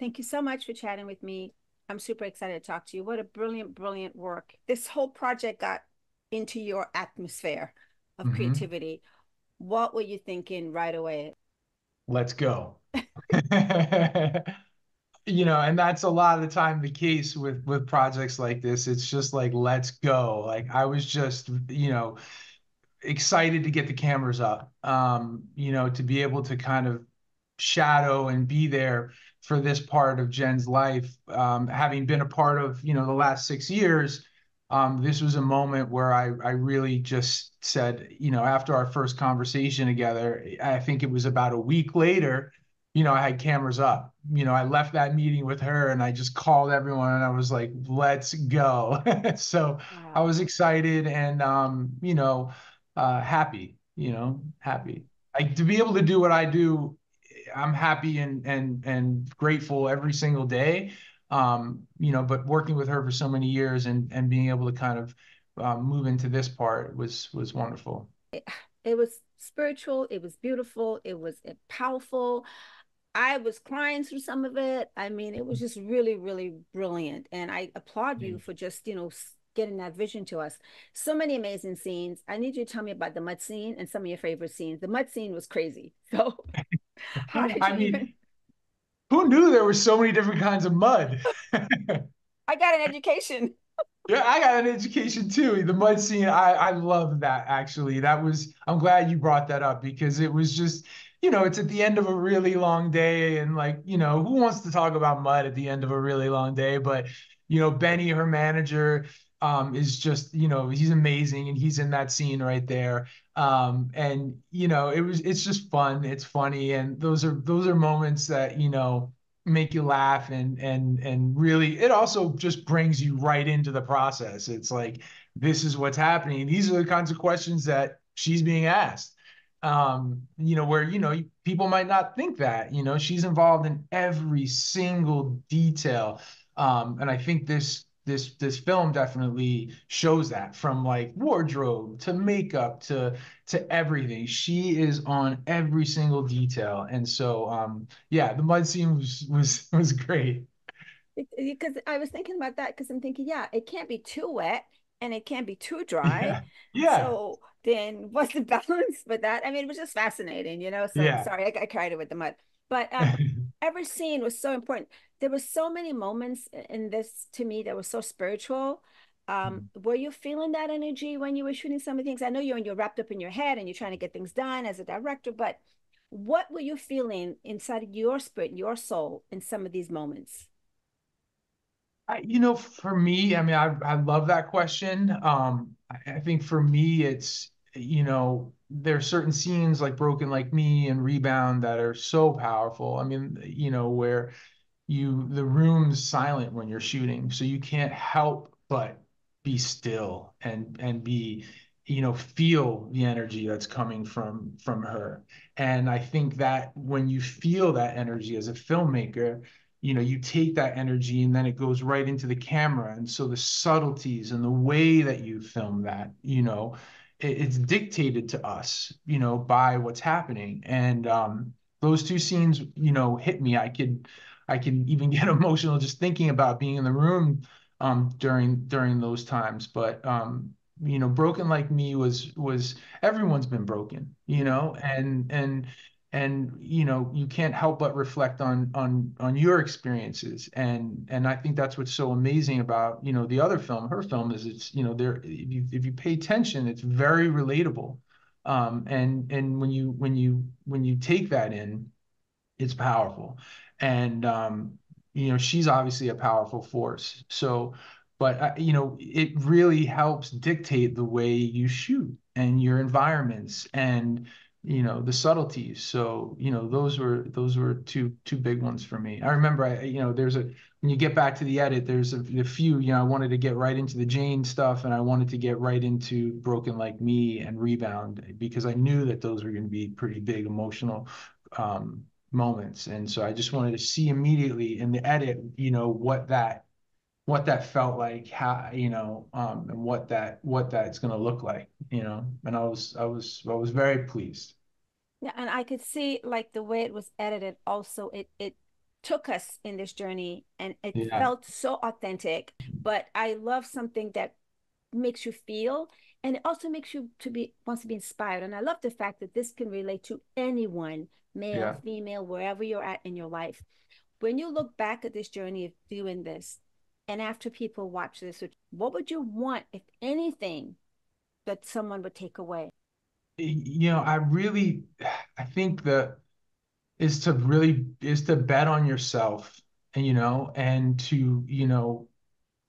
Thank you so much for chatting with me. I'm super excited to talk to you. What a brilliant, brilliant work. This whole project got into your atmosphere of Hmm. creativity. What were you thinking right away? Let's go. And that's a lot of the time the case with projects like this. It's just like, let's go. Like I was just, excited to get the cameras up, to be able to kind of shadow and be there for this part of Jen's life. Having been a part of, the last 6 years, this was a moment where I really just said, after our first conversation together, I think it was about a week later, I had cameras up. I left that meeting with her and I just called everyone and I was like, let's go. So I Wow. was excited and, happy, happy. Like to be able to do what I do, I'm happy and grateful every single day. But working with her for so many years and being able to kind of move into this part was wonderful. It, it was spiritual, it was beautiful, it was powerful. I was crying through some of it. I mean, it was just really, really brilliant. And I applaud you for just, getting that vision to us. So many amazing scenes. I need you to tell me about the mud scene and some of your favorite scenes. The mud scene was crazy. So, how did I you even? mean, who knew there were so many different kinds of mud? I got an education. Yeah, I got an education too. The mud scene, I love that actually. I'm glad you brought that up because it was just, it's at the end of a really long day and like, who wants to talk about mud at the end of a really long day? But, Benny, her manager, is just, he's amazing and he's in that scene right there. And it's just fun, it's funny, and those are moments that, make you laugh and really it also just brings you right into the process. It's like this is what's happening. These are the kinds of questions that she's being asked. Where people might not think that, she's involved in every single detail. And I think this film definitely shows that from like wardrobe to makeup to everything. She is on every single detail. And so yeah, the mud scene was great. Because I was thinking about that because I'm thinking, yeah, it can't be too wet and it can't be too dry. Yeah. Yeah. So then what's the balance with that? I mean, it was just fascinating. So Yeah. sorry, I cried it with the mud. But every scene was so important. There were so many moments in this to me that were so spiritual. Were you feeling that energy when you were shooting some of the things? I know you're wrapped up in your head and you're trying to get things done as a director, but what were you feeling inside of your spirit, your soul in some of these moments? For me, I mean, I love that question. I think for me, it's, there are certain scenes like Broken Like Me and Rebound that are so powerful. I mean, where the room's silent when you're shooting, so you can't help but be still and be, feel the energy that's coming from her. And I think that when you feel that energy as a filmmaker, you take that energy and then it goes right into the camera. And so the subtleties and the way that you film that, it's dictated to us, by what's happening. And those two scenes, hit me. I can even get emotional just thinking about being in the room during those times. But Broken Like Me was everyone's been broken, and you can't help but reflect on your experiences. And I think that's what's so amazing about the other film, her film, is it's there if you pay attention, it's very relatable. And when you take that in, it's powerful. And she's obviously a powerful force. So, but it really helps dictate the way you shoot and your environments and the subtleties. So, those were two big ones for me. I remember there's a when you get back to the edit, there's a few, I wanted to get right into the Jane stuff and I wanted to get right into Broken Like Me and Rebound because I knew that those were going to be pretty big emotional moments. And so I just wanted to see immediately in the edit, what that felt like, how, and what that's going to look like, and I was very pleased. Yeah, and I could see like the way it was edited also it took us in this journey, and it Yeah. felt so authentic. But I love something that makes you feel, and it also makes you to be wants to be inspired. And I love the fact that this can relate to anyone, male, Yeah. female, wherever you're at in your life. When you look back at this journey of doing this, and after people watch this, what would you want, if anything, that someone would take away? I really, I think that is to bet on yourself, and and to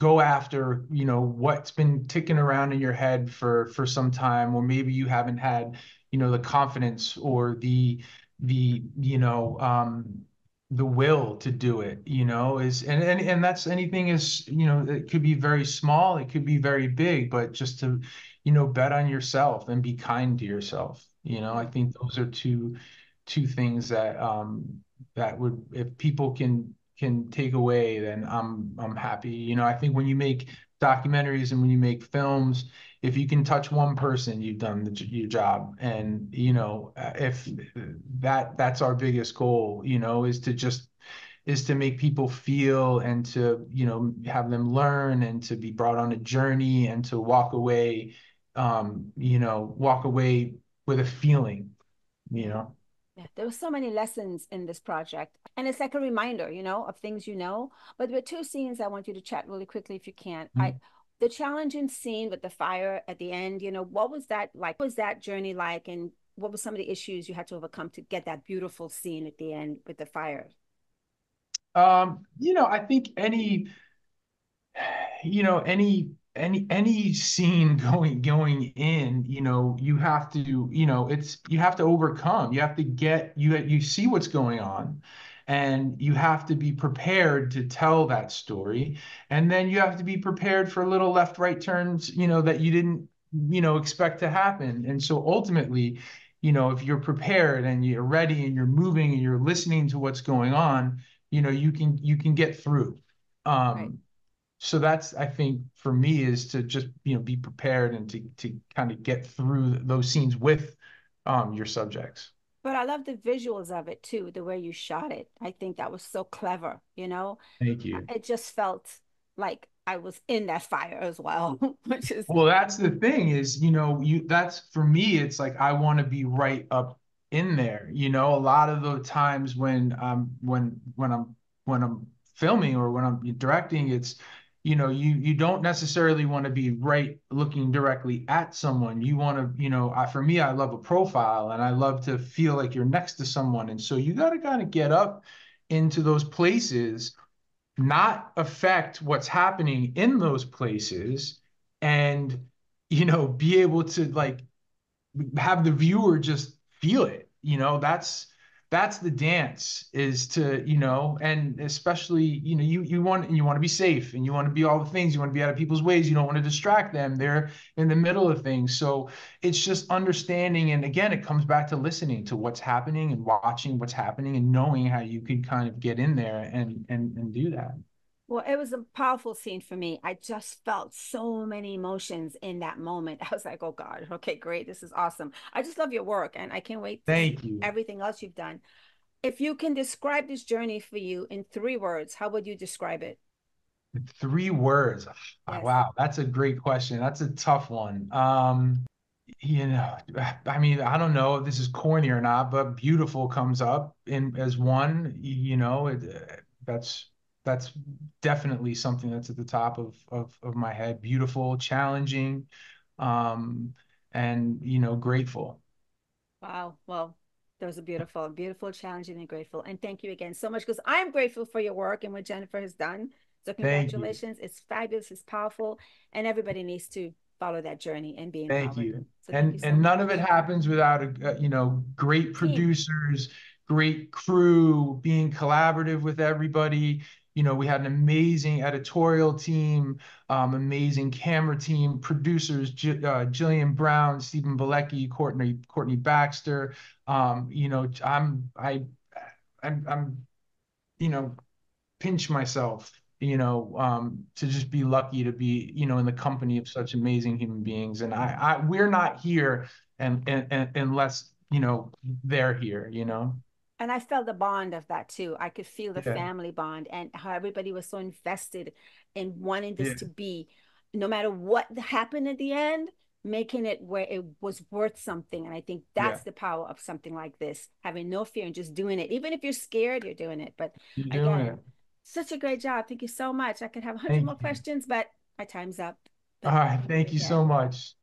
go after what's been ticking around in your head for some time, or maybe you haven't had the confidence or the will to do it. Is and that's anything. Is it could be very small, it could be very big, but just to bet on yourself and be kind to yourself. I Mm, think those are two things that would, if people can take away, then I'm happy. I think when you make documentaries and when you make films, if you can touch one person, you've done your job. And if that's our biggest goal, is to make people feel, and to have them learn, and to be brought on a journey, and to walk away with a feeling, you yeah. know. Yeah, there were so many lessons in this project. And it's like a reminder, of things you know. But there were two scenes I want you to chat really quickly if you can. The challenging scene with the fire at the end, what was that like? What was that journey like? And what were some of the issues you had to overcome to get that beautiful scene at the end with the fire? I think any scene going in, you have to, you have to overcome. You have to you see what's going on, and you have to be prepared to tell that story. And then you have to be prepared for little left, right turns, that you didn't, expect to happen. And so ultimately, if you're prepared and you're ready and you're moving and you're listening to what's going on, you can get through. Right. Um, so that's, I think, for me, is to just be prepared, and to kind of get through those scenes with your subjects. But I love the visuals of it too, the way you shot it. I think that was so clever. Thank you. It just felt like I was in that fire as well, which is Well, that's the thing, is, that's, for me, it's like I want to be right up in there. A lot of the times when I'm filming or when I'm directing, it's, you don't necessarily want to be right looking directly at someone. You want to, for me, I love a profile, and I love to feel like you're next to someone. And so you got to kind of get up into those places, not affect what's happening in those places, and be able to, like, have the viewer just feel it. That's the dance, is to, and especially, you want to be safe, and you want to be all the things, you want to be out of people's ways, you don't want to distract them, they're in the middle of things. So it's just understanding, and again, it comes back to listening to what's happening and watching what's happening, and knowing how you can kind of get in there and do that. Well, it was a powerful scene for me. I just felt so many emotions in that moment. I was like, oh God, okay, great. This is awesome. I just love your work, and I can't wait to see Thank you. everything else you've done. If you can describe this journey for you in 3 words, how would you describe it? 3 words. Yes. Wow, that's a great question. That's a tough one. You know, I mean, I don't know if this is corny or not, but beautiful comes up in as one. That's definitely something that's at the top of my head. Beautiful, challenging, um, and grateful. Wow. Well, those are beautiful, beautiful, challenging, and grateful. And thank you again so much, because I'm grateful for your work and what Jennifer has done. So Thank you. congratulations. It's fabulous, it's powerful, and everybody needs to follow that journey and be Thank empowered. you. So thank you And so none of it much. happens without great Team. producers, great crew, being collaborative with everybody. We had an amazing editorial team, amazing camera team, producers, Jillian Brown, Stephen Bilecki, Courtney Baxter. I'm you know, pinch myself, to just be lucky to be, in the company of such amazing human beings. And we're not here, and unless, they're here. And I felt the bond of that too. I could feel the Yeah. family bond and how everybody was so invested in wanting this Yeah. to be, no matter what happened at the end, making it where it was worth something. And I think Yeah. that's the power of something like this, having no fear and just doing it. Even if you're scared, you're doing it. But You're doing again, it. such a great job. Thank you so much. I could have 100 Thank more you. questions, but my time's up. All But right. Thank you so again, much.